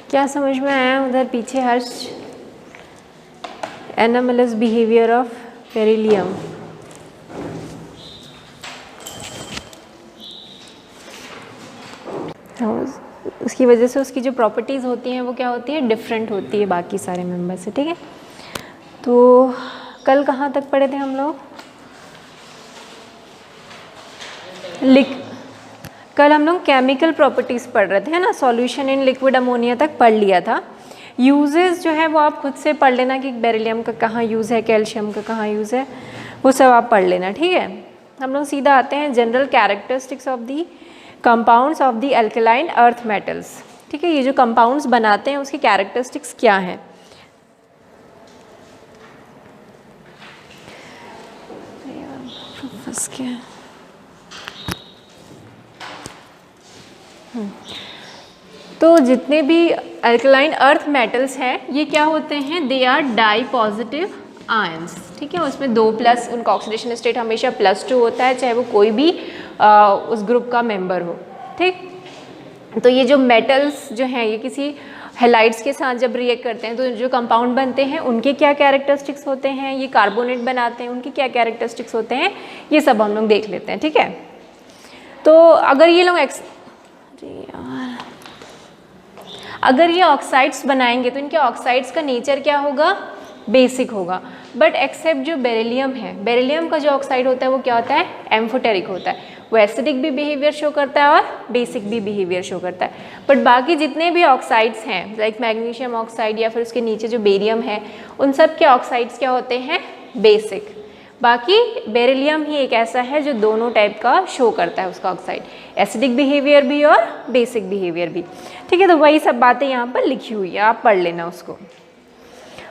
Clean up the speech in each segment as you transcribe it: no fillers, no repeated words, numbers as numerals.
क्या समझ में आया उधर पीछे Harsh? Anomalous behaviour of beryllium. उसकी वजह से उसकी जो प्रॉपर्टीज़ होती हैं वो क्या होती है, डिफरेंट होती है बाकी सारे मेंबर से, ठीक है। तो कल कहाँ तक पढ़े थे हम लोग? कल हम लोग केमिकल प्रॉपर्टीज़ पढ़ रहे थे, है ना। सॉल्यूशन इन लिक्विड अमोनिया तक पढ़ लिया था। यूजेस जो है वो आप खुद से पढ़ लेना कि बेरिलियम का कहाँ यूज़ है, कैल्शियम का कहाँ यूज़ है, वो सब आप पढ़ लेना, ठीक है। हम लोग सीधा आते हैं general characteristics of the compounds of the alkaline earth metals, ठीक है। ये जो कंपाउंड्स बनाते हैं उसकी कैरेक्टरिस्टिक्स क्या हैं। तो जितने भी अल्कलाइन अर्थ मेटल्स हैं ये क्या होते हैं, they are dipositive ions, ठीक है। उसमें 2+, उनका ऑक्सीडेशन स्टेट हमेशा +2 होता है, चाहे वो कोई भी उस ग्रुप का मेंबर हो, ठीक। तो ये जो मेटल्स जो हैं ये किसी हेलाइड्स के साथ जब रिएक्ट करते हैं तो जो कंपाउंड बनते हैं उनके क्या कैरेक्टरिस्टिक्स होते हैं, ये कार्बोनेट बनाते हैं उनके क्या कैरेक्टरिस्टिक्स होते हैं, ये सब हम लोग देख लेते हैं, ठीक है। तो अगर ये लोग अगर ये ऑक्साइड्स बनाएंगे तो इनके ऑक्साइड्स का नेचर क्या होगा, बेसिक होगा। बट एक्सेप्ट जो बेरिलियम है, बेरिलियम का जो ऑक्साइड होता है वो क्या होता है, एम्फोटेरिक होता है। वो एसिडिक भी बिहेवियर शो करता है और बेसिक भी बिहेवियर शो करता है। बट बाकी जितने भी ऑक्साइड्स हैं लाइक मैग्नीशियम ऑक्साइड या फिर उसके नीचे जो बेरियम है, उन सब के ऑक्साइड्स क्या होते हैं, बेसिक। बाकी बेरिलियम ही एक ऐसा है जो दोनों टाइप का शो करता है उसका ऑक्साइड, एसिडिक बिहेवियर भी और बेसिक बिहेवियर भी, ठीक है। तो वही सब बातें यहाँ पर लिखी हुई है, आप पढ़ लेना उसको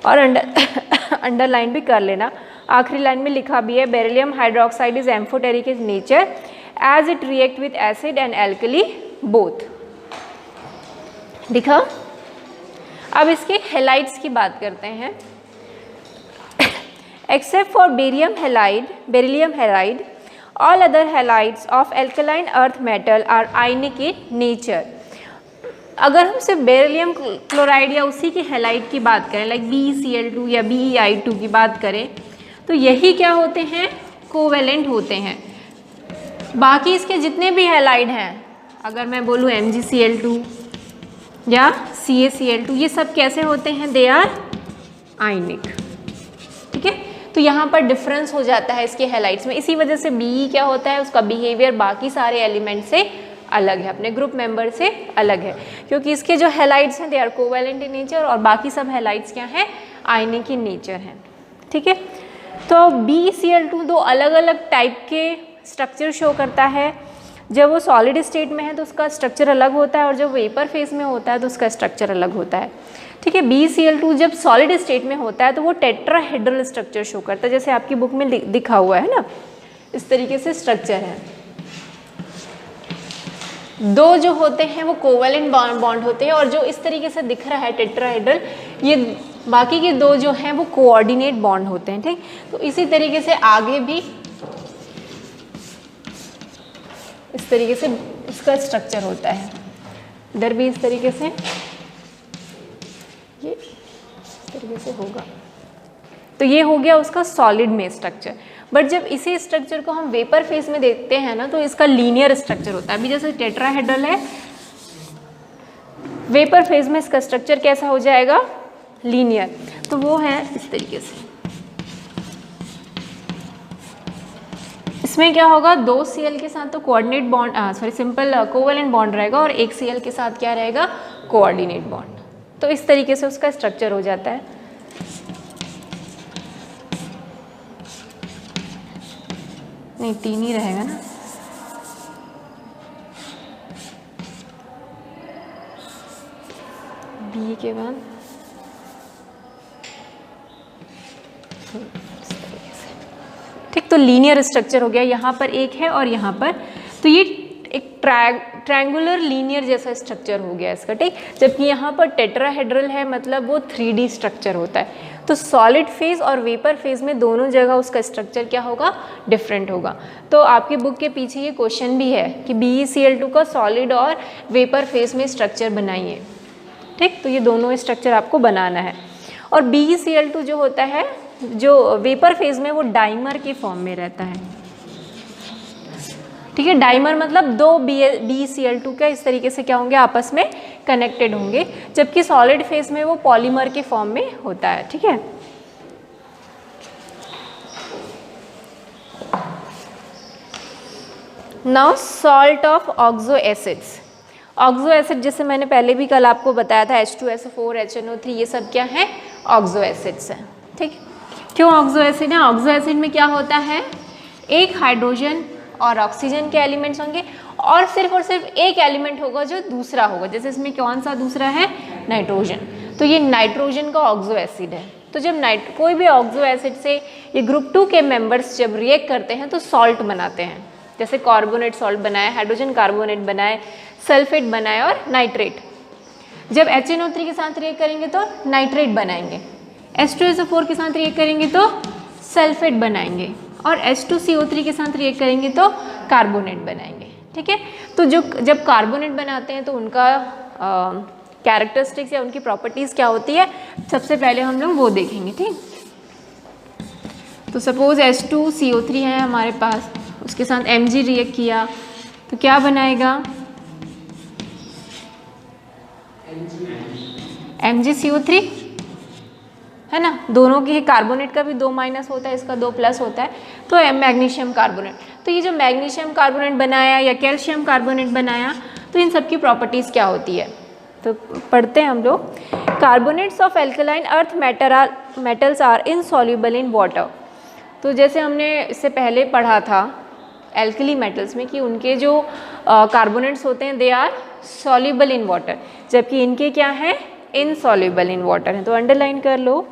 और अंडरलाइन भी कर लेना। आखिरी लाइन में लिखा भी है, beryllium hydroxide is amphoteric in nature as it react with acid and alkali both, दिखा। अब इसके हेलाइड्स की बात करते हैं। Except for barium halide, all other halides of alkaline earth metal are ionic in nature. अगर हम सिर्फ बेरिलियम क्लोराइड या उसी के हेलाइड की बात करें लाइक BeCl2 या BeI2 की बात करें तो यही क्या होते हैं, कोवेलेंट होते हैं। बाकी इसके जितने भी हेलाइड हैं, अगर मैं बोलूँ MgCl2 या CaCl2, ये सब कैसे होते हैं, दे आर आयनिक, ठीक है। तो यहाँ पर डिफरेंस हो जाता है इसके हेलाइड्स में, इसी वजह से Be क्या होता है, उसका बिहेवियर बाकी सारे एलिमेंट से अलग है, अपने ग्रुप मेंबर से अलग है, क्योंकि इसके जो हेलाइड्स हैं they are covalent in nature और बाकी सब हेलाइड्स क्या हैं, आयनिक इन नेचर हैं, ठीक है। तो BeCl2 दो अलग अलग टाइप के स्ट्रक्चर शो करता है। जब वो सॉलिड स्टेट में है तो उसका स्ट्रक्चर अलग होता है और जब वेपर फेज में होता है तो उसका स्ट्रक्चर अलग होता है, ठीक है। BeCl2 जब सॉलिड स्टेट में होता है तो वो टेट्राहेड्रल स्ट्रक्चर शो करता है, जैसे आपकी बुक में दिखा हुआ है ना, इस तरीके से स्ट्रक्चर है। दो जो होते हैं वो कोवेलेंट बॉन्ड होते हैं और जो इस तरीके से दिख रहा है टेट्राहेड्रल, ये बाकी के दो जो हैं वो कोऑर्डिनेट बॉन्ड होते हैं, ठीक। तो इसी तरीके से आगे भी इस तरीके से इसका स्ट्रक्चर होता है, इधर भी इस तरीके से, ये इस तरीके से होगा। तो ये हो गया उसका सॉलिड में स्ट्रक्चर। बट जब इसी स्ट्रक्चर को हम वेपर फेज में देखते हैं ना तो इसका लीनियर स्ट्रक्चर होता है। अभी जैसे टेट्राहेड्रल है, वेपर फेज में इसका स्ट्रक्चर कैसा हो जाएगा, लीनियर। तो वो है इस तरीके से। इसमें क्या होगा, 2 Cl के साथ तो coordinate bond simple covalent bond रहेगा और 1 Cl के साथ क्या रहेगा, कोऑर्डिनेट बॉन्ड। तो इस तरीके से उसका स्ट्रक्चर हो जाता है। नहीं 3 ही रहेगा ना, बी के बाद ठीक। तो लीनियर स्ट्रक्चर हो गया, यहाँ पर एक है और यहाँ पर, तो ये एक ट्रायंगुलर लीनियर जैसा स्ट्रक्चर हो गया इसका, ठीक। जबकि यहाँ पर टेट्राहेड्रल है, मतलब वो 3D स्ट्रक्चर होता है। तो सॉलिड फेज और वेपर फेज में दोनों जगह उसका स्ट्रक्चर क्या होगा, डिफरेंट होगा। तो आपकी बुक के पीछे ये क्वेश्चन भी है कि BeCl2 का सॉलिड और वेपर फेज में स्ट्रक्चर बनाइए। ठीक। तो ये दोनों स्ट्रक्चर आपको बनाना है। और BeCl2 जो होता है, जो वेपर फेज में, वो डाइमर के फॉर्म में रहता है, ठीक है। डाइमर मतलब दो BeCl2 का इस तरीके से क्या होंगे, आपस में कनेक्टेड होंगे, जबकि सॉलिड फेज में वो पॉलीमर के फॉर्म में होता है, ठीक है। Now salt of oxo acids. Oxo acid जैसे मैंने पहले भी कल आपको बताया था, H2SO4, HNO3, ये सब क्या है, ऑक्सो एसिड्स हैं, ठीक। क्यों ऑक्सो एसिड है? ऑक्सो एसिड में क्या होता है, एक हाइड्रोजन और ऑक्सीजन के एलिमेंट्स होंगे और सिर्फ एक एलिमेंट होगा जो दूसरा होगा। जैसे इसमें कौन सा दूसरा है, नाइट्रोजन। तो ये नाइट्रोजन का ऑक्सो एसिड है। तो जब कोई भी ऑक्सो एसिड से ये ग्रुप 2 के मेंबर्स जब रिएक्ट करते हैं तो सॉल्ट बनाते हैं। जैसे कार्बोनेट सॉल्ट बनाए, हाइड्रोजन कार्बोनेट बनाए, सल्फेट बनाए और नाइट्रेट। जब HNO3 के साथ रिएक्ट करेंगे तो नाइट्रेट बनाएंगे, H2SO4 के साथ रिएक्ट करेंगे तो सल्फेट बनाएंगे और H2CO3 के साथ रिएक्ट करेंगे तो कार्बोनेट बनाएंगे, ठीक है। तो जब कार्बोनेट बनाते हैं तो उनका कैरेक्टरिस्टिक्स या उनकी प्रॉपर्टीज़ क्या होती है, सबसे पहले हम लोग वो देखेंगे, ठीक। तो सपोज H2CO3 है हमारे पास, उसके साथ Mg रिएक्ट किया तो क्या बनाएगा, MgCO3, है ना। दोनों की, कार्बोनेट का भी 2 माइनस होता है, इसका 2 प्लस होता है, तो मैग्नीशियम कार्बोनेट। तो ये जो मैग्नीशियम कार्बोनेट बनाया या कैल्शियम कार्बोनेट बनाया, तो इन सब की प्रॉपर्टीज़ क्या होती है, तो पढ़ते हैं हम लोग। Carbonates of alkaline earth metals are insoluble in water. तो जैसे हमने इससे पहले पढ़ा था एल्कली मेटल्स में कि उनके जो कार्बोनेट्स होते हैं they are soluble in water, जबकि इनके क्या हैं, इनसॉल्युबल इन वाटर हैं। तो अंडरलाइन कर लो।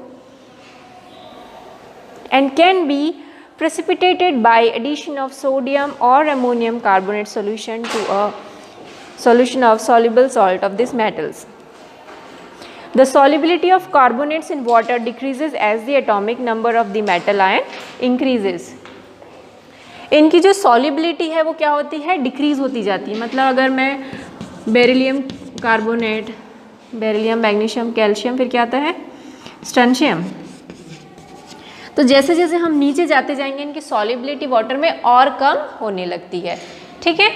And can be precipitated by addition of sodium or ammonium carbonate solution to a solution of soluble salt of these metals. The solubility of carbonates in water decreases as the atomic number of the metal ion increases. इनकी जो solubility है वो क्या होती है, decrease होती जाती है। मतलब अगर मैं beryllium carbonate, beryllium, magnesium, calcium, फिर क्या आता है, स्ट्रंशियम, तो जैसे जैसे हम नीचे जाते जाएंगे इनकी सॉल्युबिलिटी वाटर में और कम होने लगती है, ठीक है।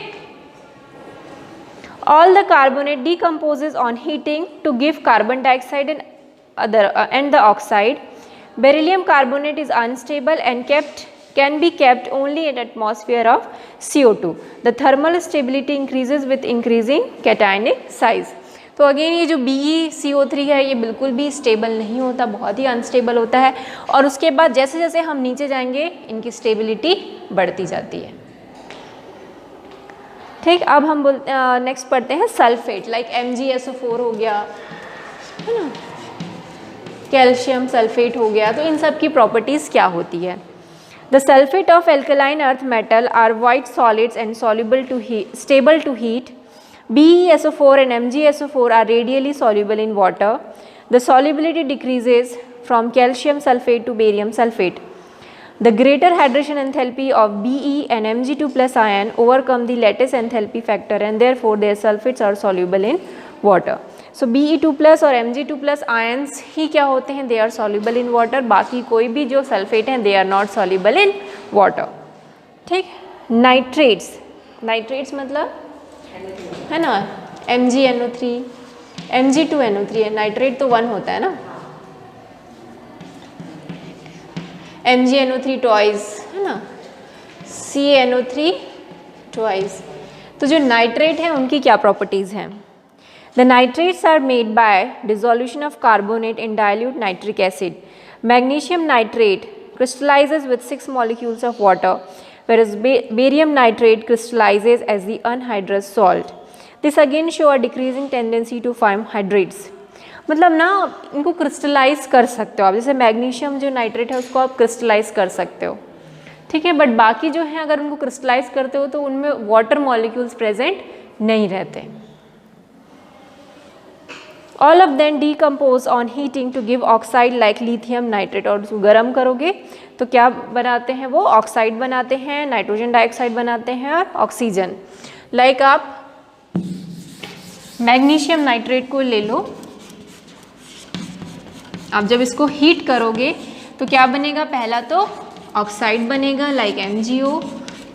All the carbonate decomposes on heating to give carbon dioxide and the oxide. Beryllium carbonate is unstable and can be kept only in atmosphere of CO2. The thermal stability increases with increasing cationic size. तो again ये जो BeCO3 है ये बिल्कुल भी stable नहीं होता, बहुत ही अनस्टेबल होता है। और उसके बाद जैसे जैसे हम नीचे जाएंगे इनकी स्टेबिलिटी बढ़ती जाती है, ठीक। अब हम नेक्स्ट पढ़ते हैं सल्फेट, लाइक MgSO4 हो गया, है ना, कैल्शियम सल्फेट हो गया। तो इन सब की प्रॉपर्टीज़ क्या होती है। The sulphate of alkaline earth metal are white solids and soluble to stable to heat. BeSO4 and MgSO4 are radially soluble in water. The solubility decreases from calcium sulfate to barium sulfate. The greater hydration enthalpy of Be and Mg2 plus ion overcome the lattice enthalpy factor and therefore their sulfates are soluble in water. So Be2 plus और Mg2 plus ions ही क्या होते हैं, they are soluble in water. बाकी कोई भी जो sulphate हैं they are not soluble in water, ठीक। नाइट्रेट्स, नाइट्रेट्स मतलब है ना, MgNO3, Mg2NO3 है, नाइट्रेट तो 1 होता है ना, MgNO3 ट्वाइस, है ना, CaNO3 ट्वाइस। तो जो नाइट्रेट है उनकी क्या प्रॉपर्टीज़ हैं। The nitrates are made by dissolution of carbonate in dilute nitric acid. Magnesium nitrate crystallizes with 6 molecules of water, whereas barium nitrate crystallizes as the anhydrous salt. This again show a decreasing tendency to form hydrates. मतलब ना इनको crystallise कर सकते हो आप, जैसे magnesium जो nitrate है उसको आप क्रिस्टलाइज कर सकते हो, ठीक है। बट बाकी जो है अगर उनको क्रिस्टलाइज करते हो तो उनमें वाटर मॉलिक्यूल्स प्रेजेंट नहीं रहते। All of them decompose on heating to give oxide like lithium nitrate. और उसको गर्म करोगे तो क्या बनाते हैं, वो ऑक्साइड बनाते हैं, नाइट्रोजन डाइऑक्साइड बनाते हैं और ऑक्सीजन। लाइक आप मैग्नीशियम नाइट्रेट को ले लो, आप जब इसको हीट करोगे तो क्या बनेगा, पहला तो ऑक्साइड बनेगा लाइक MgO,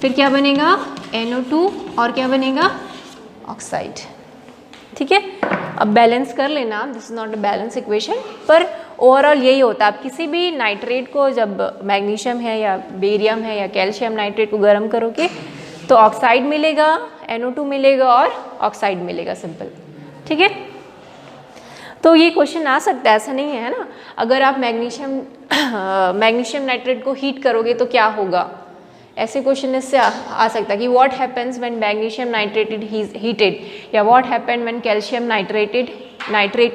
फिर क्या बनेगा NO2 और क्या बनेगा ऑक्साइड। ठीक है, अब बैलेंस कर लेना, this is not a balance equation, पर ओवरऑल यही होता है। आप किसी भी नाइट्रेट को जब मैग्नीशियम है या बेरियम है या कैल्शियम नाइट्रेट को गर्म करोगे तो ऑक्साइड मिलेगा, NO2 मिलेगा और ऑक्साइड मिलेगा, सिंपल। ठीक है, तो ये क्वेश्चन आ सकता है, ऐसा नहीं है ना। अगर आप मैग्नीशियम नाइट्रेट को हीट करोगे तो क्या होगा, ऐसे क्वेश्चन इससे आ सकता है कि what happens when magnesium nitrate is heated, या what happen when calcium nitrate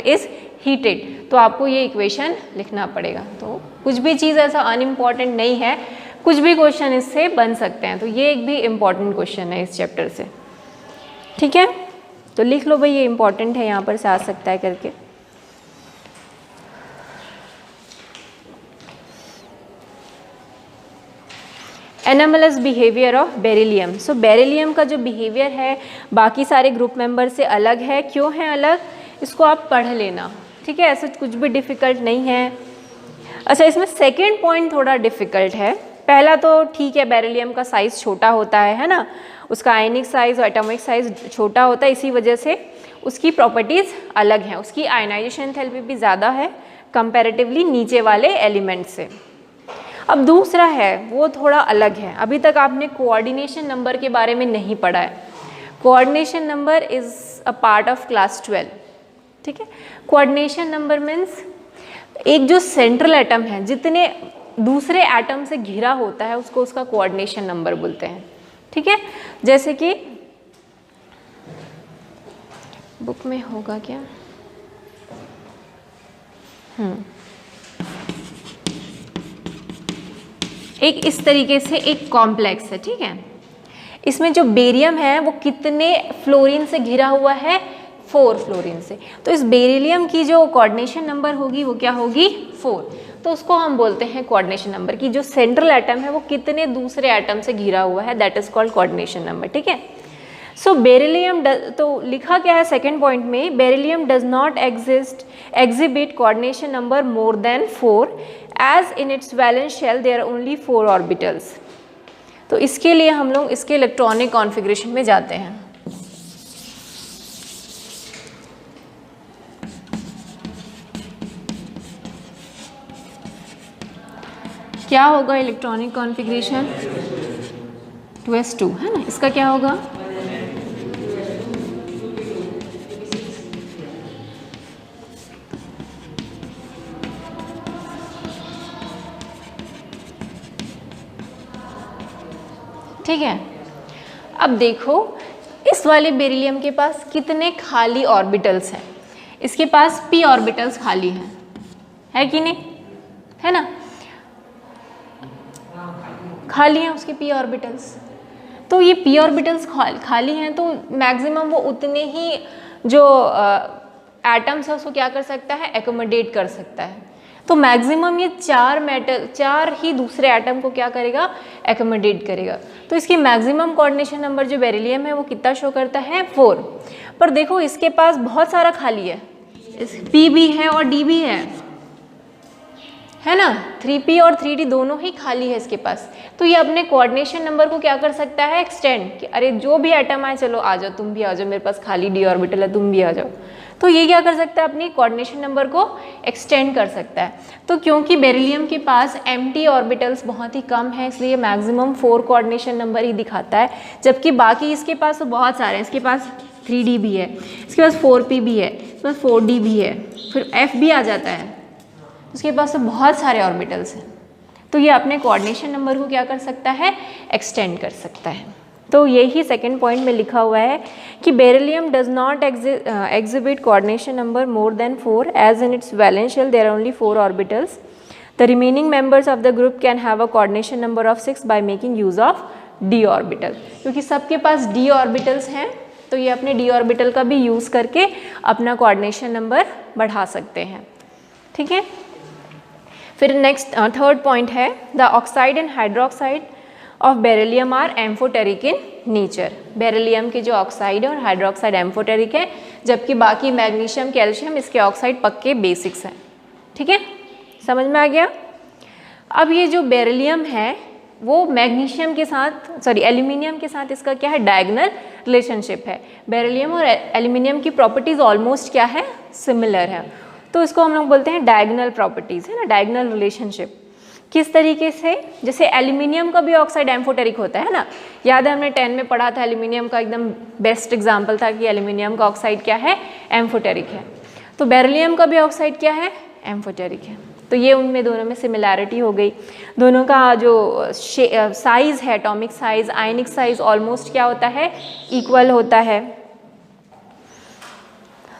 is heated. तो आपको ये इक्वेशन लिखना पड़ेगा। तो कुछ भी चीज़ ऐसा अनइम्पॉर्टेंट नहीं है, कुछ भी क्वेश्चन इससे बन सकते हैं। तो ये एक भी इम्पॉर्टेंट क्वेश्चन है इस चैप्टर से। ठीक है, तो लिख लो भाई, ये इम्पॉर्टेंट है, यहाँ पर से आ सकता है करके। Anomalous behaviour of beryllium. So beryllium का जो बिहेवियर है बाकी सारे ग्रुप मेंबर से अलग है। क्यों है अलग, इसको आप पढ़ लेना। ठीक है, ऐसा कुछ भी डिफ़िकल्ट नहीं है। अच्छा, इसमें सेकेंड पॉइंट थोड़ा डिफ़िकल्ट है। पहला तो ठीक है, बेरिलियम का साइज़ छोटा होता है ना, उसका आयनिक साइज़ और एटॉमिक साइज़ छोटा होता है, इसी वजह से उसकी प्रॉपर्टीज़ अलग हैं। उसकी आयनाइजेशन एंथैल्पी भी ज़्यादा है कंपैरेटिवली नीचे वाले एलिमेंट से। अब दूसरा है वो थोड़ा अलग है। अभी तक आपने कोऑर्डिनेशन नंबर के बारे में नहीं पढ़ा है। Coordination number is a part of class 12। ठीक है, कोऑर्डिनेशन नंबर मीन्स एक जो सेंट्रल एटम है जितने दूसरे एटम से घिरा होता है उसको उसका कोऑर्डिनेशन नंबर बोलते हैं। ठीक है, जैसे कि बुक में होगा क्या, एक इस तरीके से एक कॉम्प्लेक्स है। ठीक है, इसमें जो बेरियम है वो कितने फ्लोरीन से घिरा हुआ है, 4 फ्लोरीन से। तो इस बेरिलियम की जो कोऑर्डिनेशन नंबर होगी वो क्या होगी, 4। तो उसको हम बोलते हैं कोऑर्डिनेशन नंबर की जो सेंट्रल एटम है वो कितने दूसरे एटम से घिरा हुआ है, that is called coordination number. ठीक है, सो बेरिलियम तो लिखा क्या है सेकेंड पॉइंट में, beryllium does not exhibit coordination number more than 4 as in its valence shell there are only 4 orbitals. तो इसके लिए हम लोग इसके इलेक्ट्रॉनिक कॉन्फ़िगरेशन में जाते हैं। क्या होगा इलेक्ट्रॉनिक कॉन्फ़िगरेशन, 2s2 है ना, इसका क्या होगा, ठीक है। अब देखो इस वाले बेरिलियम के पास कितने खाली ऑर्बिटल्स हैं, इसके पास p ऑर्बिटल्स खाली हैं, है कि नहीं, है ना, खाली हैं उसके p ऑर्बिटल्स। तो ये p ऑर्बिटल्स खाली हैं तो मैक्सिमम वो उतने ही जो एटम्स है उसको क्या कर सकता है, एकोमोडेट कर सकता है। तो मैक्सिमम ये 4 ही दूसरे एटम को क्या करेगा, एकोमोडेट करेगा। तो इसकी मैक्सिमम कोऑर्डिनेशन नंबर जो बेरिलियम है वो कितना शो करता है, 4। पर देखो इसके पास बहुत सारा खाली है, p भी है और d भी है ना, 3p और 3d दोनों ही खाली है इसके पास। तो ये अपने कोऑर्डिनेशन नंबर को क्या कर सकता है, एक्सटेंड, कि अरे जो भी एटम आए चलो आ जाओ, तुम भी आ जाओ, मेरे पास खाली d ऑर्बिटल है, तुम भी आ जाओ। तो ये क्या कर सकता है, अपनी कोऑर्डिनेशन नंबर को एक्सटेंड कर सकता है। तो क्योंकि बेरिलियम के पास एम्प्टी ऑर्बिटल्स बहुत ही कम है इसलिए मैक्सिमम 4 कोऑर्डिनेशन नंबर ही दिखाता है, जबकि बाकी इसके पास तो बहुत सारे हैं। इसके पास 3d भी है, इसके पास 4p भी है, इसके पास 4d भी है, फिर f भी आ जाता है, उसके पास तो बहुत सारे ऑर्बिटल्स हैं। तो ये अपने कोऑर्डिनेशन नंबर को क्या कर सकता है, एक्सटेंड कर सकता है। तो यही सेकंड पॉइंट में लिखा हुआ है कि beryllium does not exhibit coordination number more than 4 as in its valence shell there are only 4 orbitals. The remaining members of the group can have a coordination number of 6 by making use of d orbital. क्योंकि सबके पास d orbitals हैं तो ये अपने d orbital का भी use करके अपना कोऑर्डिनेशन नंबर बढ़ा सकते हैं। ठीक है, फिर नेक्स्ट थर्ड पॉइंट है, the oxide and hydroxide of beryllium are amphoteric in nature. Beryllium के जो ऑक्साइड है और हाइड्रोक्साइड एम्फोटेरिक है, जबकि बाकी मैग्नीशियम कैल्शियम इसके ऑक्साइड पक्के बेसिक्स हैं। ठीक है, समझ में आ गया। अब ये जो बेरिलियम है वो मैग्नीशियम के साथ, सॉरी एल्यूमिनियम के साथ इसका क्या है, डायगोनल रिलेशनशिप है। बेरिलियम और एल्यूमिनियम की प्रॉपर्टीज़ ऑलमोस्ट क्या है, सिमिलर है, तो इसको हम लोग बोलते हैं डायगोनल प्रॉपर्टीज़, है ना, डायगोनल रिलेशनशिप। किस तरीके से, जैसे एल्यूमिनियम का भी ऑक्साइड एम्फोटेरिक होता है ना, याद है हमने 10 में पढ़ा था, एल्यूमिनियम का एकदम बेस्ट एग्जाम्पल था कि एल्यूमिनियम का ऑक्साइड क्या है, एम्फोटेरिक है। तो बेरिलियम का भी ऑक्साइड क्या है, एम्फोटेरिक है। तो ये उनमें दोनों में सिमिलैरिटी हो गई। दोनों का जो साइज़ है, एटॉमिक साइज़, आयनिक साइज़ ऑलमोस्ट क्या होता है, इक्वल होता है।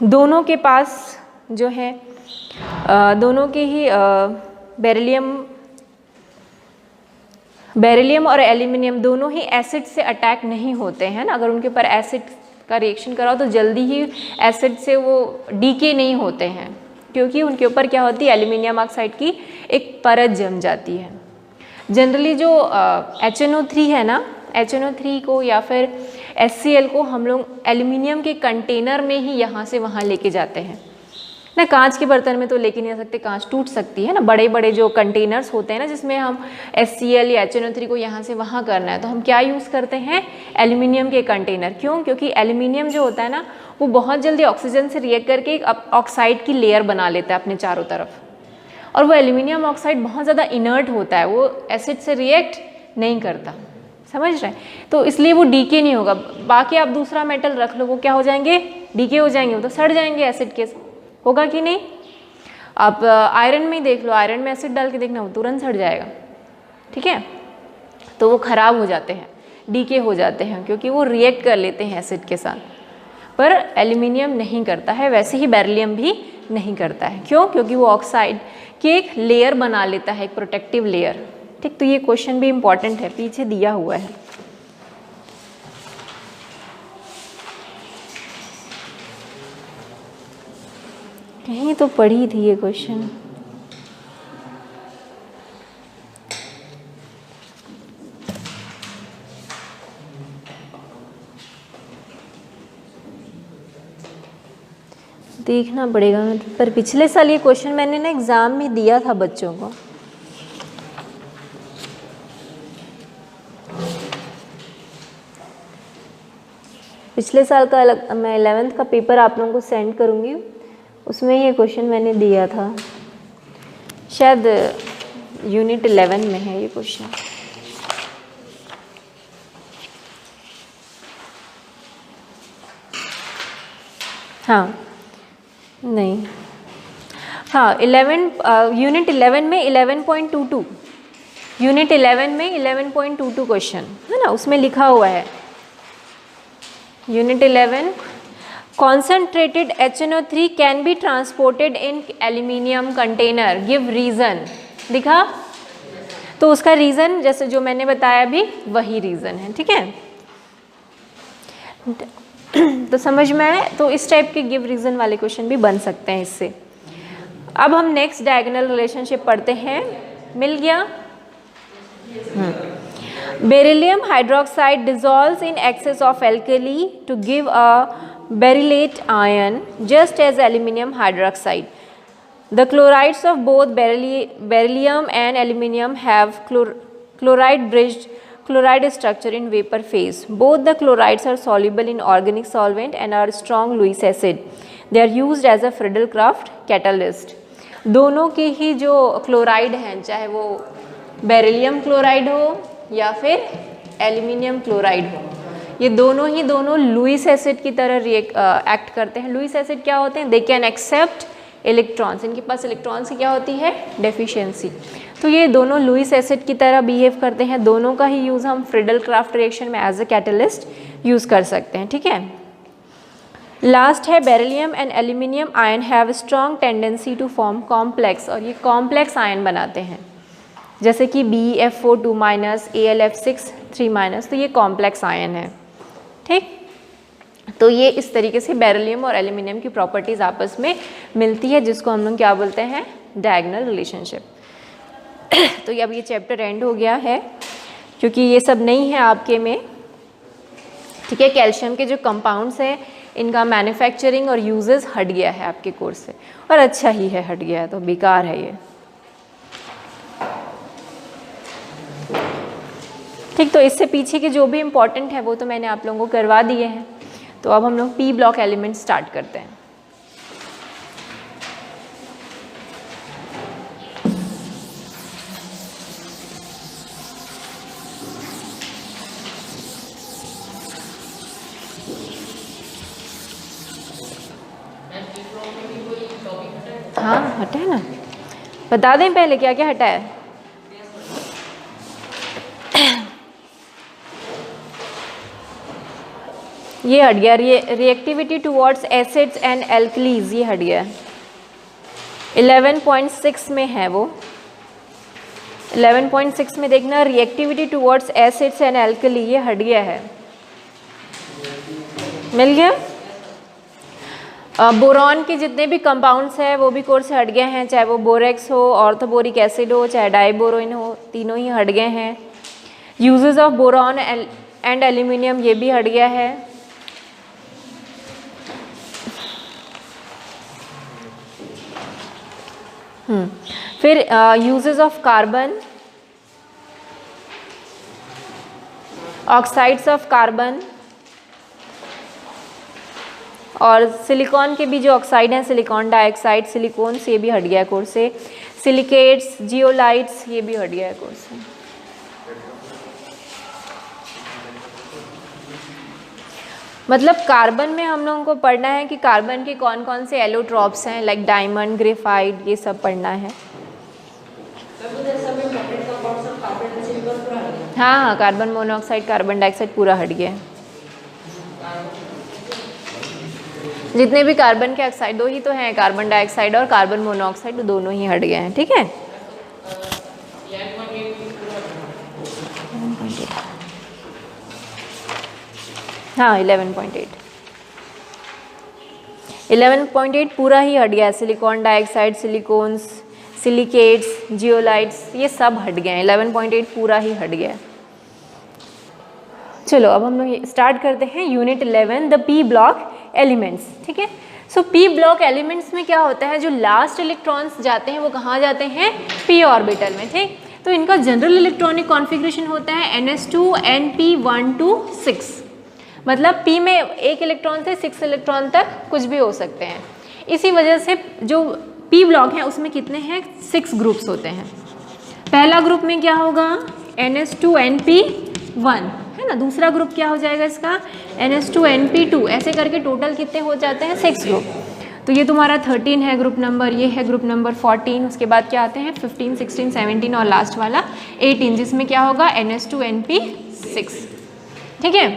दोनों के पास जो है दोनों के ही बेरिलियम और एल्यूमिनियम दोनों ही एसिड से अटैक नहीं होते हैं ना। अगर उनके ऊपर एसिड का रिएक्शन कराओ तो जल्दी ही एसिड से वो डीके नहीं होते हैं, क्योंकि उनके ऊपर क्या होती है, एल्यूमिनियम ऑक्साइड की एक परत जम जाती है। जनरली जो HNO3 है ना, HNO3 को या फिर HCl को हम लोग एल्यूमिनियम के कंटेनर में ही यहाँ से वहाँ लेके जाते हैं ना। कांच के बर्तन में तो लेके नहीं जा सकते, कांच टूट सकती है ना। बड़े बड़े जो कंटेनर्स होते हैं ना, जिसमें हम HCl या HNO3 को यहाँ से वहाँ करना है, तो हम क्या यूज़ करते हैं, एल्यूमिनियम के कंटेनर। क्यों, क्योंकि एल्यूमिनियम जो होता है ना वो बहुत जल्दी ऑक्सीजन से रिएक्ट करके एक ऑक्साइड की लेयर बना लेता है अपने चारों तरफ, और वो एल्यूमिनियम ऑक्साइड बहुत ज़्यादा इनर्ट होता है, वो एसिड से रिएक्ट नहीं करता, समझ रहे हैं। तो इसलिए वो डीके नहीं होगा। बाकी आप दूसरा मेटल रख लो, वो क्या हो जाएंगे, डीके हो जाएंगे, वो तो सड़ जाएंगे एसिड के, होगा कि नहीं। आप आयरन में ही देख लो, आयरन में एसिड डाल के देखना, वो तुरंत सड़ जाएगा, ठीक है। तो वो ख़राब हो जाते हैं, डीके हो जाते हैं, क्योंकि वो रिएक्ट कर लेते हैं एसिड के साथ। पर एल्यूमिनियम नहीं करता है, वैसे ही बेरिलियम भी नहीं करता है। क्यों, क्योंकि वो ऑक्साइड की एक लेयर बना लेता है, एक प्रोटेक्टिव लेयर, ठीक। तो ये क्वेश्चन भी इम्पॉर्टेंट है, पीछे दिया हुआ है। कहीं तो पढ़ी थी ये क्वेश्चन, देखना पड़ेगा। पर पिछले साल ये क्वेश्चन मैंने ना एग्ज़ाम में दिया था बच्चों को। पिछले साल का अलग, मैं 11th का पेपर आप लोगों को सेंड करूँगी, उसमें ये क्वेश्चन मैंने दिया था, शायद यूनिट 11 में है ये क्वेश्चन। हाँ नहीं, हाँ 11 यूनिट 11 में 11.22, यूनिट 11 में 11.22 क्वेश्चन है ना, उसमें लिखा हुआ है unit 11, concentrated HNO3 can be transported in aluminium container, give reason, दिखा। तो उसका रीज़न जैसे जो मैंने बताया अभी वही रीज़न है, ठीक है। तो समझ में आए। तो इस टाइप के गिव रीज़न वाले क्वेश्चन भी बन सकते हैं इससे। अब हम नेक्स्ट डायगोनल रिलेशनशिप पढ़ते हैं, मिल गया। Beryllium hydroxide dissolves in excess of alkali to give a berylate ion just as aluminum hydroxide. The chlorides of both beryllium and aluminium have chloride bridged chloride structure in vapor phase. Both the chlorides are soluble in organic solvent and are strong Lewis acid. They are used as a Friedel-Crafts catalyst. दोनों के ही जो chloride हैं, चाहे वो beryllium chloride हो या फिर aluminium chloride हो, ये दोनों लुईस एसिड की तरह एक्ट करते हैं। लुईस एसिड क्या होते हैं, दे कैन एक्सेप्ट इलेक्ट्रॉन्स, इनके पास इलेक्ट्रॉन्स की क्या होती है, डेफिशिएंसी। तो ये दोनों लुईस एसिड की तरह बिहेव करते हैं। दोनों का ही यूज़ हम फ्रीडल-क्राफ्ट रिएक्शन में एज अ कैटलिस्ट यूज़ कर सकते हैं, ठीक है। लास्ट है beryllium and aluminium ion have strong tendency to form complex, और ये कॉम्प्लेक्स आयन बनाते हैं, जैसे कि BeF4 2-, AlF6 3-, तो ये कॉम्प्लेक्स आयन है, ठीक। तो ये इस तरीके से बेरिलियम और एल्यूमिनियम की प्रॉपर्टीज़ आपस में मिलती है, जिसको हम लोग क्या बोलते हैं, डायगोनल रिलेशनशिप। तो ये अब ये चैप्टर एंड हो गया है, क्योंकि ये सब नहीं है आपके में, ठीक है। कैल्शियम के जो कंपाउंड्स हैं इनका मैन्युफैक्चरिंग और यूजेस हट गया है आपके कोर्स से, और अच्छा ही है, हट गया है तो बेकार है ये। ठीक, तो इससे पीछे के जो भी इम्पोर्टेंट है वो तो मैंने आप लोगों को करवा दिए हैं। तो अब हम लोग पी ब्लॉक एलिमेंट स्टार्ट करते हैं। हाँ हटा है ना, बता दें पहले क्या क्या हटा है। ये हट गया, reactivity towards acids and alkalis, ये हट गया। 11.6 में है वो, 11.6 में देखना reactivity towards acids and alkali, ये हट गया है, मिल गया। बोरॉन के जितने भी कंपाउंड्स हैं वो भी कोर्स से हट गए हैं, चाहे वो बोरेक्स हो, ऑर्थोबोरिक एसिड हो, चाहे डाइबोरोइन हो, तीनों ही हट गए हैं। Uses of boron and aluminium, ये भी हट गया है। फिर uses of carbon, oxides of carbon, और सिलिकॉन के भी जो ऑक्साइड हैं, सिलिकॉन डाइऑक्साइड, सिलिकॉन्स, ये भी हट गया है कोर्स से। सिलिकेट्स, जियोलाइट्स, ये भी हट गया है कोर्स से। मतलब कार्बन में हम लोगों को पढ़ना है कि कार्बन के कौन कौन से एलोट्रॉप्स हैं, लाइक डायमंड, ग्रेफाइट, ये सब पढ़ना है। हाँ हाँ, कार्बन मोनोऑक्साइड, कार्बन डाइऑक्साइड पूरा हट गया है। जितने भी कार्बन के ऑक्साइड, दो ही तो हैं, कार्बन डाइऑक्साइड और कार्बन मोनोऑक्साइड, दोनों ही हट गए हैं। ठीक है, हाँ 11.8 पूरा ही हट गया है। Silicon dioxide, silicones, silicates, zeolites, ये सब हट गए हैं, 11.8 पूरा ही हट गया है। चलो अब हम लोग स्टार्ट करते हैं unit 11, the P block elements. ठीक है, सो पी ब्लॉक एलिमेंट्स में क्या होता है, जो लास्ट इलेक्ट्रॉन्स जाते हैं वो कहाँ जाते हैं, पी ऑर्बिटल में। ठीक, तो इनका जनरल इलेक्ट्रॉनिक कॉन्फ़िगरेशन होता है ns2np126, मतलब p में एक इलेक्ट्रॉन से 6 इलेक्ट्रॉन तक कुछ भी हो सकते हैं। इसी वजह से जो p ब्लॉक है उसमें कितने हैं, 6 ग्रुप्स होते हैं। पहला ग्रुप में क्या होगा, ns2np1 है ना, दूसरा ग्रुप क्या हो जाएगा इसका, ns2np2, ऐसे करके टोटल कितने हो जाते हैं, 6 ग्रुप। तो ये तुम्हारा 13 है ग्रुप नंबर, ये है ग्रुप नंबर 14, उसके बाद क्या आते हैं 15, 16, 17 और लास्ट वाला 18, जिसमें क्या होगा ns2np6। ठीक है,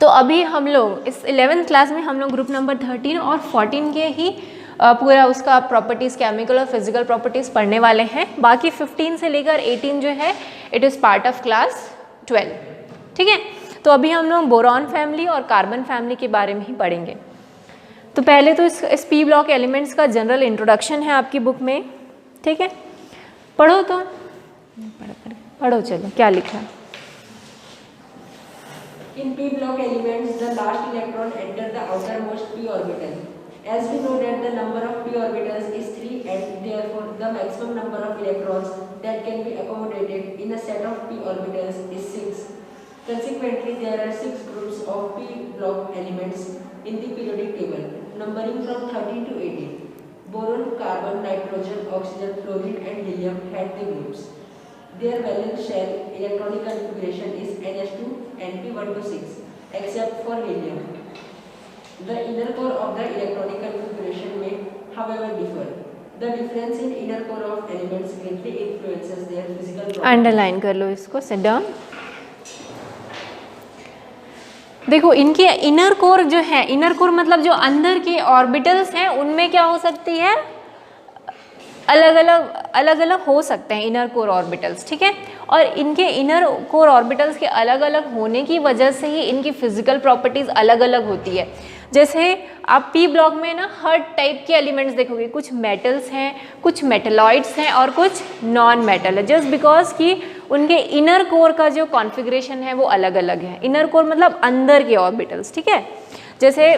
तो अभी हम लोग इस 11th क्लास में हम लोग ग्रुप नंबर 13 और 14 के ही पूरा उसका प्रॉपर्टीज़, केमिकल और फिजिकल प्रॉपर्टीज़ पढ़ने वाले हैं। बाकी 15 से लेकर 18 जो है it is part of class 12। ठीक है, तो अभी हम लोग बोरॉन फैमिली और कार्बन फैमिली के बारे में ही पढ़ेंगे। तो पहले तो इस पी ब्लॉक एलिमेंट्स का जनरल इंट्रोडक्शन है आपकी बुक में। ठीक है, पढ़ो तो पढ़ो, चलो क्या लिखा है। In p block elements, the last electron enter the outermost p orbital. As we know that the number of p orbitals is 3 and therefore the maximum number of electrons that can be accommodated in a set of p orbitals is 6. Consequently, there are 6 groups of p block elements in the periodic table, numbering from 13 to 18. Boron, carbon, nitrogen, oxygen, fluorine and helium had the groups. Their valence shell electronic configuration is ns2np126 except for helium. The inner core of the electronic configuration may however differ. The difference in inner core of elements greatly influences their physical properties. Underline कर लो इसको, sit down. देखो इनके inner core जो है, inner core मतलब जो अंदर के ऑर्बिटल्स हैं उनमें क्या हो सकती है, अलग अलग हो सकते हैं इनर कोर ऑर्बिटल्स। ठीक है, और इनके इनर कोर ऑर्बिटल्स के अलग अलग होने की वजह से ही इनकी फिजिकल प्रॉपर्टीज़ अलग अलग होती है। जैसे आप पी ब्लॉक में ना हर टाइप के एलिमेंट्स देखोगे, कुछ मेटल्स हैं, कुछ मेटलॉइड्स हैं और कुछ नॉन मेटल है, जस्ट बिकॉज कि उनके इनर कोर का जो कॉन्फ़िगरेशन है वो अलग अलग है। इनर कोर मतलब अंदर के ऑर्बिटल्स। ठीक है, जैसे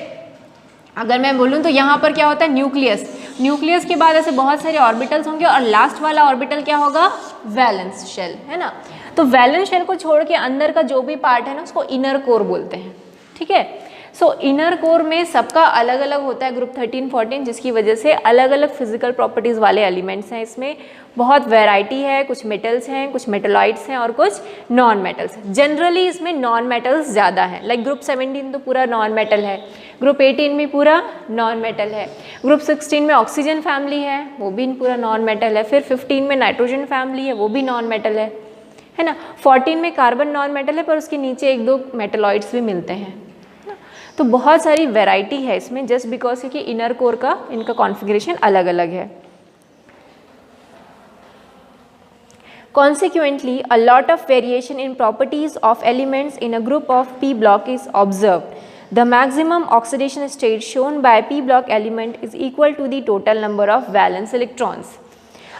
अगर मैं बोलूँ तो यहाँ पर क्या होता है, न्यूक्लियस, न्यूक्लियस के बाद ऐसे बहुत सारे ऑर्बिटल्स होंगे और लास्ट वाला ऑर्बिटल क्या होगा, वैलेंस शेल, है ना। तो वैलेंस शेल को छोड़ के अंदर का जो भी पार्ट है ना उसको इनर कोर बोलते हैं, ठीक है। सो इनर कोर में सबका अलग अलग होता है ग्रुप 13, 14, जिसकी वजह से अलग अलग फिजिकल प्रॉपर्टीज़ वाले एलिमेंट्स हैं। इसमें बहुत वैरायटी है, कुछ मेटल्स हैं, कुछ मेटलॉइड्स हैं और कुछ नॉन मेटल्स हैं। जनरली इसमें नॉन मेटल्स ज़्यादा हैं, लाइक ग्रुप 17 तो पूरा नॉन मेटल है, ग्रुप 18 भी पूरा नॉन मेटल है, ग्रुप 16 में ऑक्सीजन फैमिली है, वो भी पूरा नॉन मेटल है, फिर 15 में नाइट्रोजन फैमिली है, वो भी नॉन मेटल है ना। 14 में कार्बन नॉन मेटल है, पर उसके नीचे 1-2 मेटलॉइड्स भी मिलते हैं। तो बहुत सारी वैरायटी है इसमें, जस्ट बिकॉज क्योंकि इनर कोर का इनका कॉन्फ़िगरेशन अलग अलग है। Consequently, a lot of variation in properties of elements in a group of p block is observed. The maximum oxidation state shown by p block element is equal to the total number of valence electrons.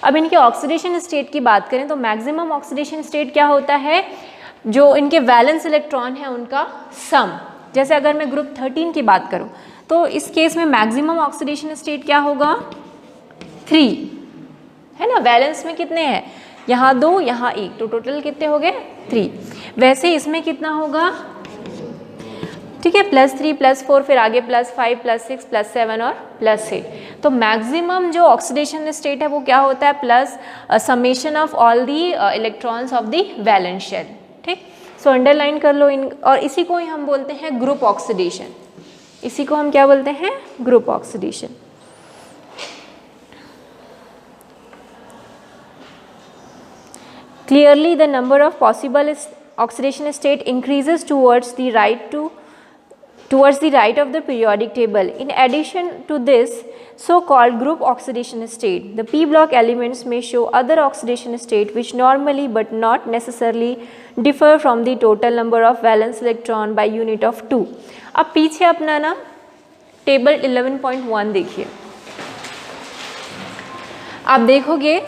अब इनके oxidation state की बात करें तो maximum oxidation state क्या होता है, जो इनके वैलेंस इलेक्ट्रॉन है उनका सम। जैसे अगर मैं ग्रुप 13 की बात करूं तो इस केस में मैक्सिमम ऑक्सीडेशन स्टेट क्या होगा, 3, है ना। वैलेंस में कितने हैं, यहाँ 2, यहाँ 1, तो टोटल कितने हो गए, 3। वैसे इसमें कितना होगा, ठीक है, +3 +4 फिर आगे +5 +6 +7 और +8। तो मैक्सिमम जो ऑक्सीडेशन स्टेट है वो क्या होता है, plus summation of all the electrons of the valence shell, ठीक। सो अंडरलाइन कर लो इन, और इसी को ही हम बोलते हैं ग्रुप ऑक्सीडेशन। इसी को हम क्या बोलते हैं, group oxidation. Clearly, the number of possible oxidation state increases towards the right of the periodic table. In addition to this so-called group oxidation state, the p block elements may show other oxidation state which normally but not necessarily differ from the total number of valence electron by unit of 2. अब पीछे अपना ना table 11.1 देखिए, आप देखोगे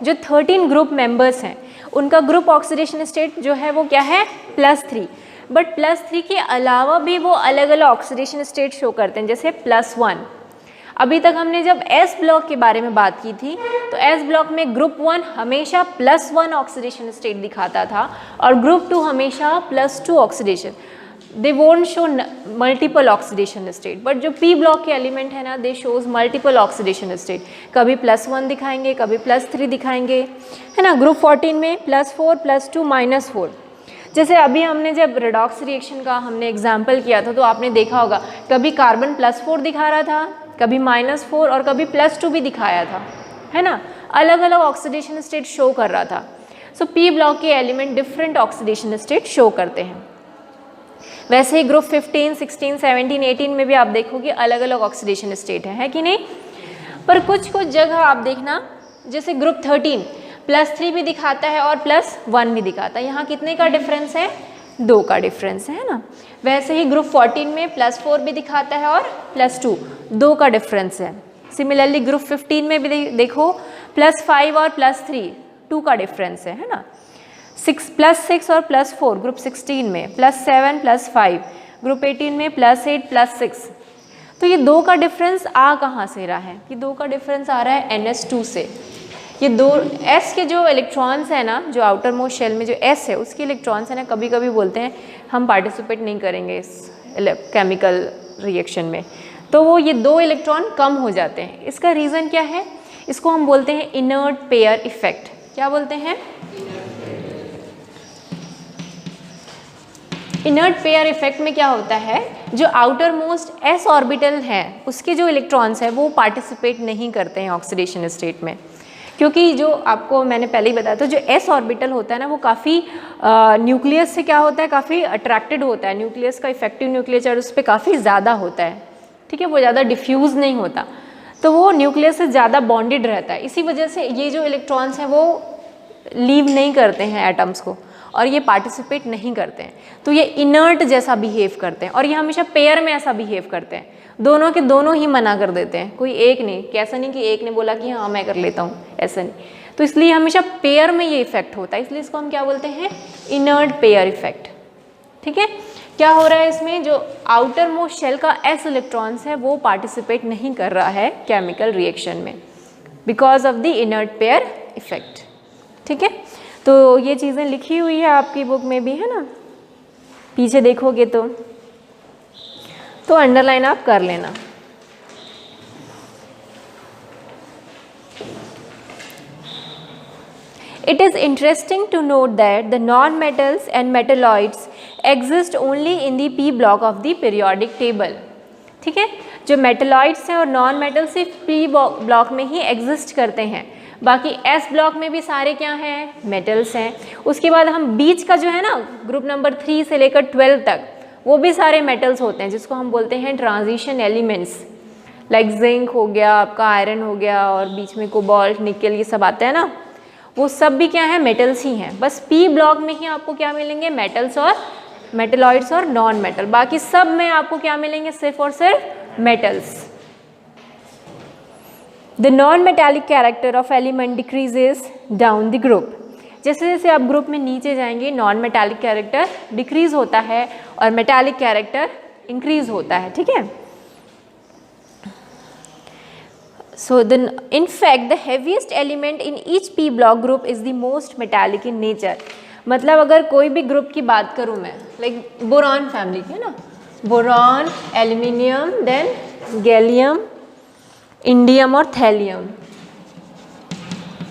जो 13 group members हैं उनका ग्रुप ऑक्सीडेशन स्टेट जो है वो क्या है, +3। बट +3 के अलावा भी वो अलग अलग ऑक्सीडेशन स्टेट शो करते हैं, जैसे +1। अभी तक हमने जब S ब्लॉक के बारे में बात की थी तो S ब्लॉक में ग्रुप 1 हमेशा +1 ऑक्सीडेशन स्टेट दिखाता था और ग्रुप 2 हमेशा +2 oxidation. They won't show multiple oxidation state, but जो P ब्लॉक के एलिमेंट है ना, दे शोज मल्टीपल ऑक्सीडेशन स्टेट। कभी +1 दिखाएंगे, कभी +3 दिखाएंगे, है ना। ग्रुप 14 में +4 +2 -4। जैसे अभी हमने जब रेडॉक्स रिएक्शन का हमने एग्जाम्पल किया था तो आपने देखा होगा कभी कार्बन +4 दिखा रहा था, कभी -4 और कभी +2 भी दिखाया था, है ना। अलग अलग ऑक्सीडेशन स्टेट शो कर रहा था। सो P ब्लॉक के element different oxidation state show करते हैं। वैसे ही ग्रुप 15, 16, 17, 18 में भी आप देखोगे अलग अलग ऑक्सीडेशन स्टेट है कि नहीं। पर कुछ कुछ जगह आप देखना, जैसे ग्रुप 13 +3 भी दिखाता है और +1 भी दिखाता है। यहाँ कितने का डिफरेंस है, 2 का डिफरेंस है ना। वैसे ही ग्रुप 14 में +4 भी दिखाता है और +2, 2 का डिफरेंस है। सिमिलरली ग्रुप 15 में भी देखो +5 और +3, 2 का डिफरेंस है ना। +6 और +4 ग्रुप 16 में, +7 +5 ग्रुप 18 में, +8 +6। तो ये 2 का डिफरेंस आ कहाँ से रहा है, ये 2 का डिफरेंस आ रहा है NS2 से। ये 2 S के जो इलेक्ट्रॉन्स हैं ना, जो आउटर मोस्ट शेल में जो S है उसके इलेक्ट्रॉन्स हैं ना, कभी कभी बोलते हैं हम पार्टिसिपेट नहीं करेंगे इस केमिकल रिएक्शन में, तो वो ये 2 इलेक्ट्रॉन कम हो जाते हैं। इसका रीज़न क्या है, इसको हम बोलते हैं इनर्ट पेयर इफेक्ट। क्या बोलते हैं, इनर्ट पेयर इफेक्ट में क्या होता है, जो आउटर मोस्ट S ऑर्बिटल है उसके जो इलेक्ट्रॉन्स हैं वो पार्टिसिपेट नहीं करते हैं ऑक्सीडेशन स्टेट में, क्योंकि जो आपको मैंने पहले ही बताया था जो S ऑर्बिटल होता है ना वो काफ़ी न्यूक्लियस से क्या होता है, काफ़ी अट्रैक्टेड होता है। न्यूक्लियस का इफेक्टिव न्यूक्लियर चार्ज उस पर काफ़ी ज़्यादा होता है, ठीक है, वो ज़्यादा डिफ्यूज़ नहीं होता, तो वो न्यूक्लियस से ज़्यादा बॉन्डेड रहता है। इसी वजह से ये जो इलेक्ट्रॉन्स हैं वो लीव नहीं करते हैं एटम्स को और ये पार्टिसिपेट नहीं करते हैं, तो ये इनर्ट जैसा बिहेव करते हैं और ये हमेशा पेयर में ऐसा बिहेव करते हैं। दोनों के दोनों ही मना कर देते हैं, कोई एक नहीं, कैसा नहीं कि एक ने बोला कि हाँ मैं कर लेता हूँ, ऐसा नहीं। तो इसलिए हमेशा पेयर में ये इफेक्ट होता है, इसलिए इसको हम क्या बोलते हैं, इनर्ट पेयर इफेक्ट, ठीक है। क्या हो रहा है इसमें, जो आउटर मोस्ट शेल का s इलेक्ट्रॉन्स है वो पार्टिसिपेट नहीं कर रहा है केमिकल रिएक्शन में because of the inert pair effect. ठीक है, तो ये चीज़ें लिखी हुई है आपकी बुक में भी, है ना, पीछे देखोगे तो अंडरलाइन आप कर लेना। It is interesting to note that the non-metals and metalloids exist only in the p block of the periodic table। ठीक है, जो मेटलॉइड्स हैं और नॉन मेटल सिर्फ p ब्लॉक में ही एग्जिस्ट करते हैं, बाकी s ब्लॉक में भी सारे क्या हैं, मेटल्स हैं। उसके बाद हम बीच का जो है ना ग्रुप नंबर 3 से लेकर 12 तक वो भी सारे मेटल्स होते हैं, जिसको हम बोलते हैं ट्रांजिशन एलिमेंट्स, लाइक जिंक हो गया, आपका आयरन हो गया, और बीच में कोबाल्ट, निकल, ये सब आते हैं ना, वो सब भी क्या है, मेटल्स ही हैं। बस पी ब्लॉक में ही आपको क्या मिलेंगे, मेटल्स और मेटलॉइड्स और नॉन मेटल, बाकी सब में आपको क्या मिलेंगे, सिर्फ और सिर्फ metals. The non metallic character of element decreases down the group. जैसे जैसे आप ग्रुप में नीचे जाएंगे नॉन मेटालिक कैरेक्टर डिक्रीज होता है और मेटालिक कैरेक्टर इंक्रीज होता है। ठीक है, so in fact the heaviest element in each p block group is the most metallic in nature। मतलब अगर कोई भी ग्रुप की बात करूँ मैं, लाइक बोरॉन फैमिली की, है ना, boron, aluminium, then gallium, indium और थैलियम।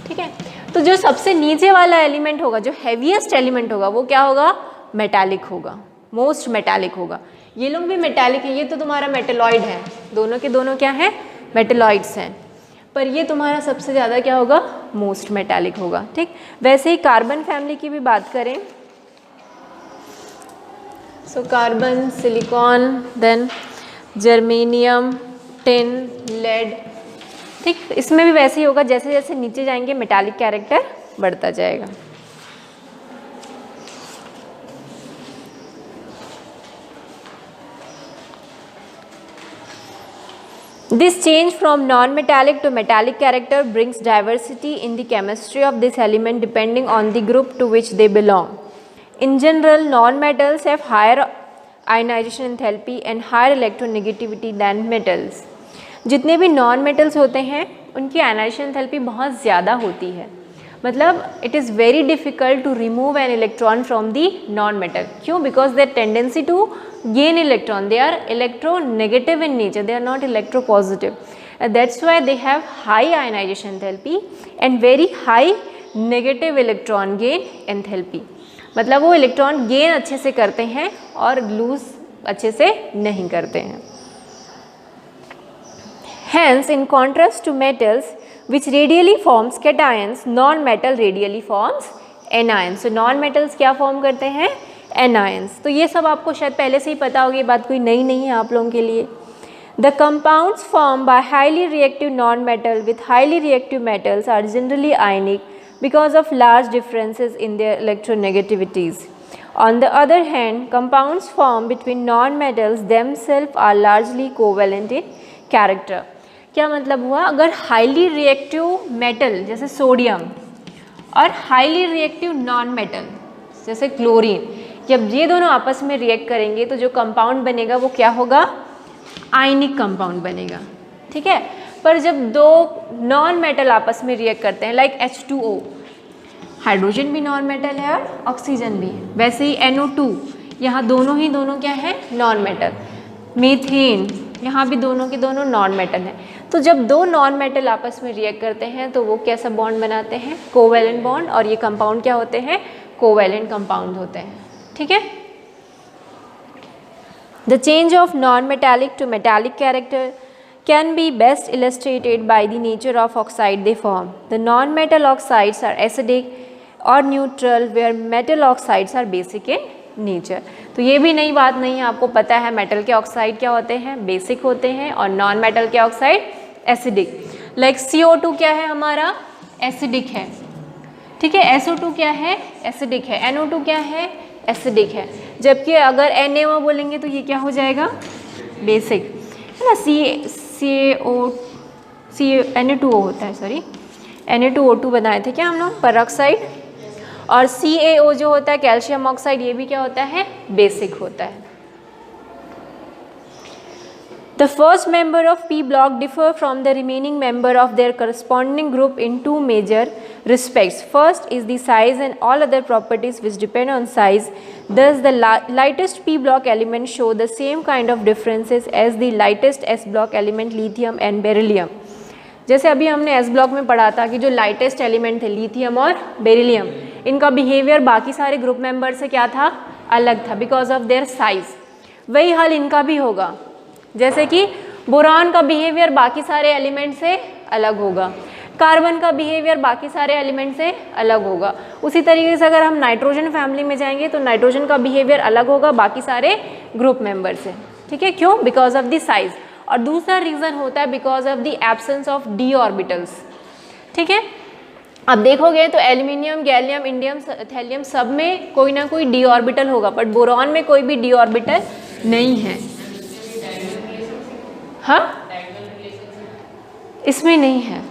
ठीक है, तो जो सबसे नीचे वाला एलिमेंट होगा, जो हैवीएस्ट एलिमेंट होगा, वो क्या होगा, मेटालिक होगा, मोस्ट मेटालिक होगा। ये लोग भी मेटालिक है, ये तो तुम्हारा मेटलॉइड है, दोनों के दोनों क्या है, मेटलॉइड्स हैं, पर ये तुम्हारा सबसे ज़्यादा क्या होगा, मोस्ट मेटालिक होगा। ठीक, वैसे ही कार्बन फैमिली की भी बात करें, so carbon, silicon, then germanium, tin, lead. ठीक, इसमें भी वैसे ही होगा, जैसे जैसे नीचे जाएंगे मेटालिक कैरेक्टर बढ़ता जाएगा। This change from non-metallic to metallic character brings diversity in the chemistry of this element depending on the group to which they belong. In general, non-metals have higher ionization enthalpy and higher electronegativity than metals. जितने भी non-metals होते हैं उनकी ionization enthalpy बहुत ज़्यादा होती है, मतलब it is very difficult to remove an electron from the non-metal। क्यों? Because their tendency to gain electron, they are electronegative in nature, they are not electropositive, that's why they have high ionization enthalpy and very high negative electron gain enthalpy। मतलब वो electron gain अच्छे से करते हैं और loose अच्छे से नहीं करते हैं। Hence, in contrast to metals which radially forms cations, non-metal radially forms anions। So non-metals क्या फॉर्म करते हैं, anions। तो ये सब आपको शायद पहले से ही पता होगी, बात कोई नई नहीं है आप लोगों के लिए। The compounds formed by highly reactive non-metal with highly reactive metals are generally ionic because of large differences in their electronegativities। On the other hand, compounds formed between non-metals themselves are largely covalent in character। क्या मतलब हुआ, अगर highly reactive metal जैसे sodium और highly reactive non metal जैसे chlorine, जब ये दोनों आपस में रिएक्ट करेंगे तो जो कंपाउंड बनेगा वो क्या होगा, आयनिक कंपाउंड बनेगा। ठीक है, पर जब दो नॉन मेटल आपस में रिएक्ट करते हैं, लाइक H2O, हाइड्रोजन भी नॉन मेटल है और ऑक्सीजन भी है, वैसे ही NO2, यहाँ दोनों क्या है, नॉन मेटल। मीथेन, यहाँ भी दोनों के दोनों नॉन मेटल हैं। तो जब दो नॉन मेटल आपस में रिएक्ट करते हैं तो वो कैसा बॉन्ड बनाते हैं, कोवैलेंट बॉन्ड, और ये कंपाउंड क्या होते हैं, कोवैलेंट कंपाउंड होते हैं। ठीक है, the change of non metallic to metallic character can be best illustrated by the nature of oxide they form। The non-metal oxides are acidic or neutral where metal oxides are basic in nature। तो ये भी नई बात नहीं है, आपको पता है मेटल के ऑक्साइड क्या होते हैं, बेसिक होते हैं, और नॉन मेटल के ऑक्साइड एसिडिक। लाइक CO2 क्या है हमारा, एसिडिक है। ठीक है, SO2 क्या है, एसिडिक है। NO2 क्या है, एसिडिक है। जबकि अगर NaO बोलेंगे तो ये क्या हो जाएगा, बेसिक, है ना। Na2O होता है, सॉरी Na2O2 बनाए थे क्या हम लोग, पेरोक्साइड। और CaO जो होता है कैल्शियम ऑक्साइड, ये भी क्या होता है, बेसिक होता है। The first member of p block differ from the remaining member of their corresponding group in two major respects. First is the size and all other properties which depend on size. Thus the lightest p block element show the same kind of differences as the lightest s block element lithium and beryllium. जैसे अभी हमने s block में पढ़ा था कि जो lightest element थे lithium और बेरिलियम, इनका बिहेवियर बाकी सारे ग्रुप मेंबर से क्या था, अलग था, बिकॉज ऑफ देयर साइज। वही हाल इनका भी होगा, जैसे कि बोरान का बिहेवियर बाकी सारे एलिमेंट से अलग होगा, कार्बन का बिहेवियर बाकी सारे एलिमेंट से अलग होगा। उसी तरीके से अगर हम नाइट्रोजन फैमिली में जाएंगे तो नाइट्रोजन का बिहेवियर अलग होगा बाकी सारे ग्रुप मेंबर से, ठीक है, क्यों, बिकॉज ऑफ द साइज। और दूसरा रीज़न होता है because of the absence of D orbitals, ठीक है। अब देखोगे तो एल्यूमिनियम, गैलियम, इंडियम, थैलियम सब में कोई ना कोई डी ऑर्बिटल होगा, बट बोरॉन में कोई भी डी ऑर्बिटल नहीं है। हाँ, इसमें नहीं है,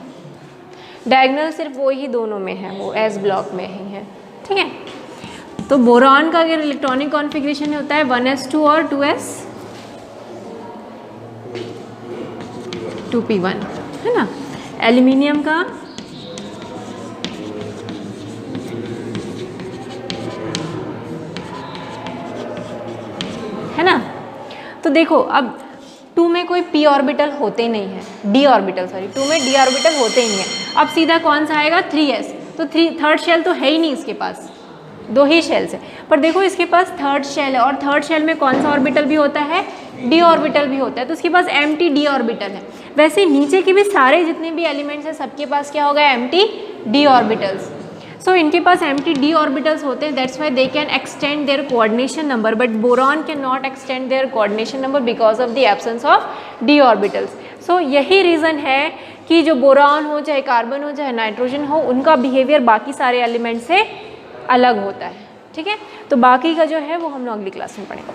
डायगोनल सिर्फ वो ही दोनों में है, वो एस ब्लॉक में ही है, ठीक है। तो बोरॉन का अगर इलेक्ट्रॉनिक कॉन्फ़िगरेशन होता है 1s2 और 2p1, है ना। एल्यूमिनियम का है ना। तो देखो अब 2 में कोई p ऑर्बिटल होते नहीं है, d ऑर्बिटल, सॉरी 2 में d ऑर्बिटल होते ही नहीं है। अब सीधा कौन सा आएगा, 3s, तो थर्ड शेल तो है ही नहीं इसके पास, 2 ही शेल्स है। पर देखो इसके पास थर्ड शेल है, और थर्ड शेल में कौन सा ऑर्बिटल भी होता है, d ऑर्बिटल भी होता है, तो उसके पास एम्प्टी d ऑर्बिटल है। वैसे नीचे के भी सारे जितने भी एलिमेंट्स हैं सबके पास क्या होगा, एम्प्टी d ऑर्बिटल्स। सो इनके पास एम्प्टी d ऑर्बिटल्स होते हैं, that's why they can extend their coordination number, but boron can not extend their coordination number because of the absence of d orbitals. So यही reason है कि जो boron हो, चाहे carbon हो, चाहे नाइट्रोजन हो, उनका बिहेवियर बाकी सारे एलिमेंट से अलग होता है, ठीक है। तो बाकी का जो है वो हम लोग अगली क्लास में पढ़ेंगे।